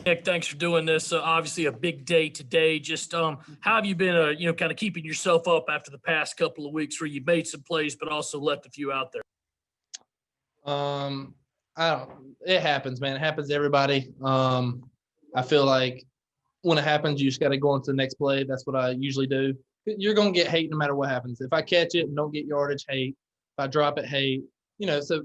Nick, thanks for doing this. Obviously, a big day today. Just how have you been, kind of keeping yourself up after the past couple of weeks where you've made some plays, but also left a few out there? I don't. It happens, man. It happens to everybody. I feel like when it happens, you just got to go on to the next play. That's what I usually do. You're gonna get hate no matter what happens. If I catch it and don't get yardage, hate. If I drop it, hate. So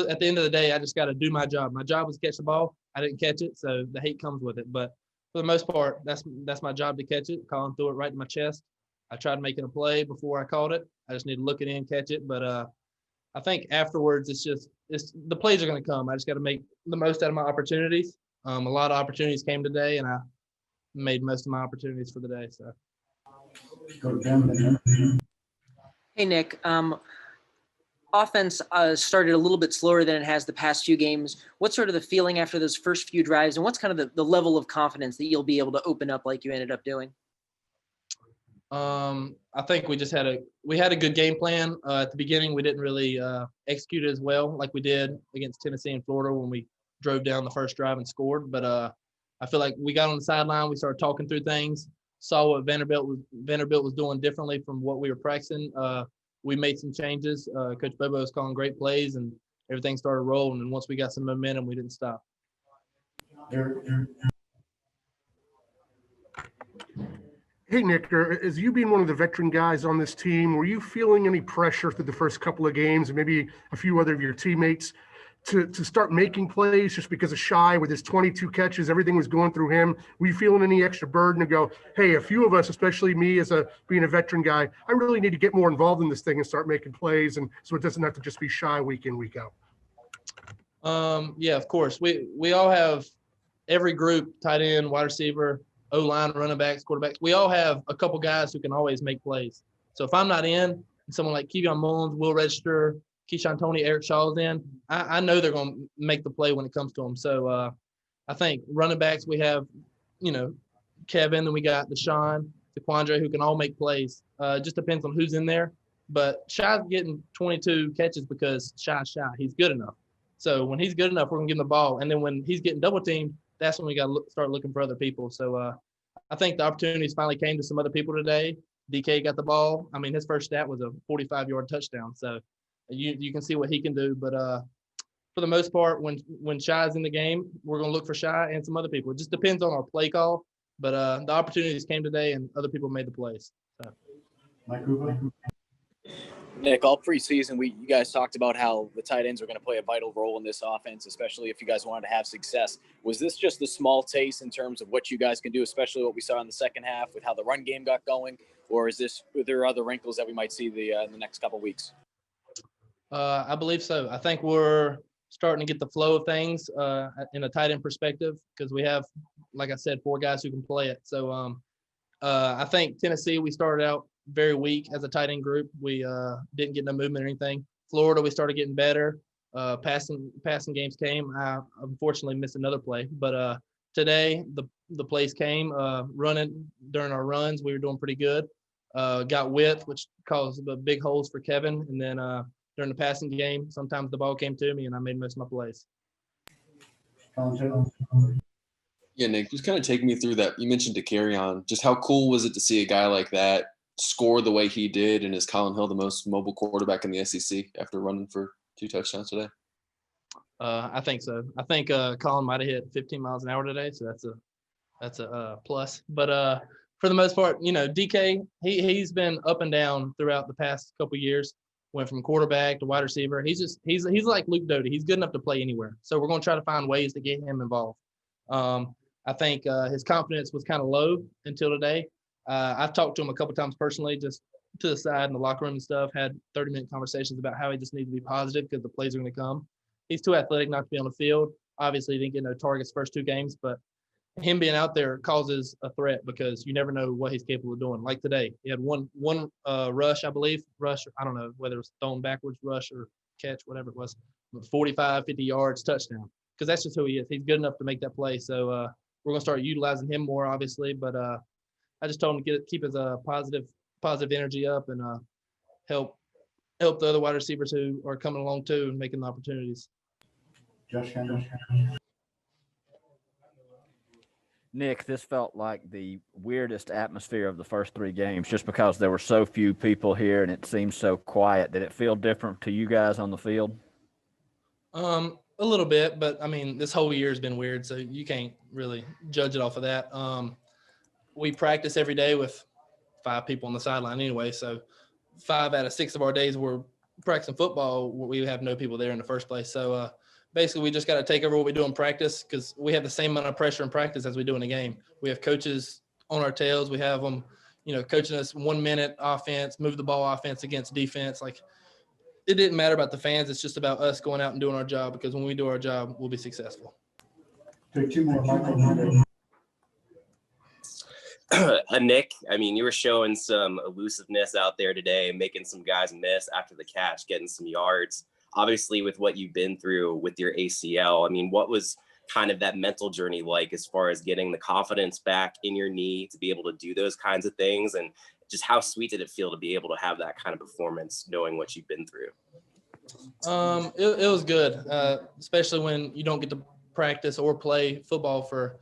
at the end of the day, I just got to do my job. My job was to catch the ball. I didn't catch it, so the hate comes with it. But for the most part, that's my job to catch it. Colin threw it right in my chest. I tried making a play before I caught it. I just need to look it in, catch it. But I think afterwards, it's the plays are going to come. I just got to make the most out of my opportunities. A lot of opportunities came today, and I made most of my opportunities for the day. So. Hey, Nick. Offense started a little bit slower than it has the past few games. What's sort of the feeling after those first few drives, and what's kind of the level of confidence that you'll be able to open up like you ended up doing? I think we just had a good game plan. At the beginning, we didn't really execute it as well like we did against Tennessee and Florida when we drove down the first drive and scored. But I feel like we got on the sideline, we started talking through things, saw what Vanderbilt was doing differently from what we were practicing. We made some changes. Coach Bobo was calling great plays, and everything started rolling. And once we got some momentum, we didn't stop. Hey, Nick, as you being one of the veteran guys on this team, were you feeling any pressure through the first couple of games and maybe a few other of your teammates to start making plays just because of Shy with his 22 catches, everything was going through him? Were you feeling any extra burden to go, hey, a few of us, especially me as being a veteran guy, I really need to get more involved in this thing and start making plays, and so it doesn't have to just be Shy week in, week out? Yeah, of course. We all have every group, tight end, wide receiver, O-line, running backs, quarterbacks. We all have a couple guys who can always make plays. So if I'm not in, and someone like Kevion Mullins, Will Register, Keyshawn Toney, Eric Shaw's in, I know they're going to make the play when it comes to them. So I think running backs, we have, Kevin, then we got Deshaun, Taquandre, who can all make plays. Just depends on who's in there. But Shy's getting 22 catches because Shy's Shy. He's good enough. So when he's good enough, we're going to give him the ball. And then when he's getting double teamed, that's when we got to start looking for other people. So I think the opportunities finally came to some other people today. DK got the ball. I mean, his first stat was a 45-yard touchdown. So you can see what he can do. But for the most part, when Shy's in the game, we're going to look for Shy and some other people. It just depends on our play call. But the opportunities came today, and other people made the plays. So. Nick, all preseason, you guys talked about how the tight ends are going to play a vital role in this offense, especially if you guys wanted to have success. Was this just a small taste in terms of what you guys can do, especially what we saw in the second half with how the run game got going? Or are there other wrinkles that we might see in the next couple of weeks? I believe so. I think we're starting to get the flow of things in a tight end perspective because we have, like I said, 4 guys who can play it. So I think Tennessee, we started out very weak as a tight end group. We didn't get no movement or anything. Florida, we started getting better. Passing games came. I unfortunately missed another play, but today the plays came. Running during our runs, we were doing pretty good. Got width, which caused the big holes for Kevin, and then during the passing game, sometimes the ball came to me, and I made most of my plays. Yeah, Nick, just kind of take me through that. You mentioned to carry on. Just how cool was it to see a guy like that score the way he did, and is Colin Hill the most mobile quarterback in the SEC after running for 2 touchdowns today? I think so. I think Colin might have hit 15 miles an hour today, so that's a plus. But for the most part, DK, he's been up and down throughout the past couple of years. Went from quarterback to wide receiver. He's like Luke Doty. He's good enough to play anywhere. So we're going to try to find ways to get him involved. I think his confidence was kind of low until today. I've talked to him a couple times personally, just to the side in the locker room and stuff, had 30-minute conversations about how he just needs to be positive because the plays are going to come. He's too athletic not to be on the field. Obviously, he didn't get no targets first 2 games, but him being out there causes a threat because you never know what he's capable of doing. Like today, he had one rush, I believe. I don't know whether it was thrown backwards rush or catch, whatever it was. 45, 50 yards, touchdown. Because that's just who he is. He's good enough to make that play. So we're going to start utilizing him more, obviously. But I just told him to keep his positive energy up and help the other wide receivers who are coming along too and making the opportunities. Nick, this felt like the weirdest atmosphere of the first 3 games just because there were so few people here and it seemed so quiet. Did it feel different to you guys on the field? A little bit, but I mean, this whole year has been weird, so you can't really judge it off of that. We practice every day with 5 people on the sideline anyway, so 5 out of 6 of our days we're practicing football, we have no people there in the first place. So basically, we just got to take over what we do in practice because we have the same amount of pressure in practice as we do in a game. We have coaches on our tails. We have them, coaching us 1 minute offense, move the ball offense against defense. Like, it didn't matter about the fans. It's just about us going out and doing our job, because when we do our job, we'll be successful. Take 2 more, Michael. Nick, I mean, you were showing some elusiveness out there today, making some guys miss after the catch, getting some yards. Obviously, with what you've been through with your ACL, I mean, what was kind of that mental journey like as far as getting the confidence back in your knee to be able to do those kinds of things? And just how sweet did it feel to be able to have that kind of performance, knowing what you've been through? It was good, especially when you don't get to practice or play football for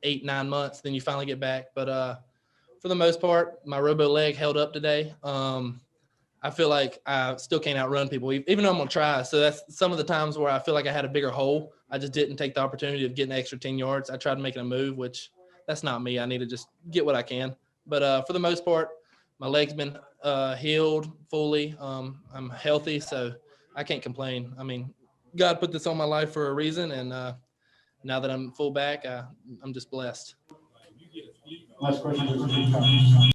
8-9 months, then you finally get back. But for the most part, my robo leg held up today. I feel like I still can't outrun people, even though I'm going to try. So that's some of the times where I feel like I had a bigger hole. I just didn't take the opportunity of getting an extra 10 yards. I tried making a move, which that's not me. I need to just get what I can. But for the most part, my leg's been healed fully. I'm healthy, so I can't complain. I mean, God put this on my life for a reason, and now that I'm full back, I'm just blessed. Last question.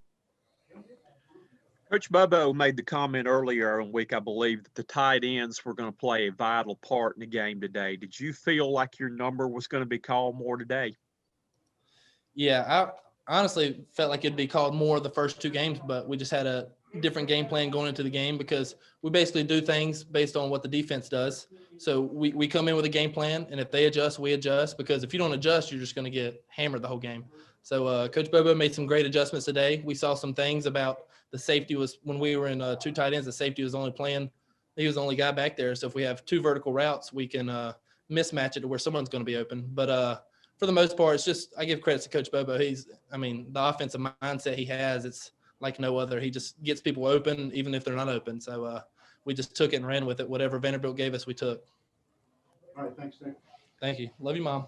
Coach Bobo made the comment earlier in the week, I believe, that the tight ends were going to play a vital part in the game today. Did you feel like your number was going to be called more today? Yeah, I honestly felt like it'd be called more the first 2 games, but we just had a different game plan going into the game because we basically do things based on what the defense does. So we come in with a game plan, and if they adjust, we adjust, because if you don't adjust, you're just going to get hammered the whole game. So Coach Bobo made some great adjustments today. We saw some things about the safety was when we were in 2 tight ends, the safety was only playing. He was the only guy back there. So if we have 2 vertical routes, we can mismatch it to where someone's going to be open. But for the most part, it's just, I give credit to Coach Bobo. The offensive mindset he has, it's like no other. He just gets people open, even if they're not open. So we just took it and ran with it. Whatever Vanderbilt gave us, we took. All right, thanks, Nick. Thank you. Love you, Mom.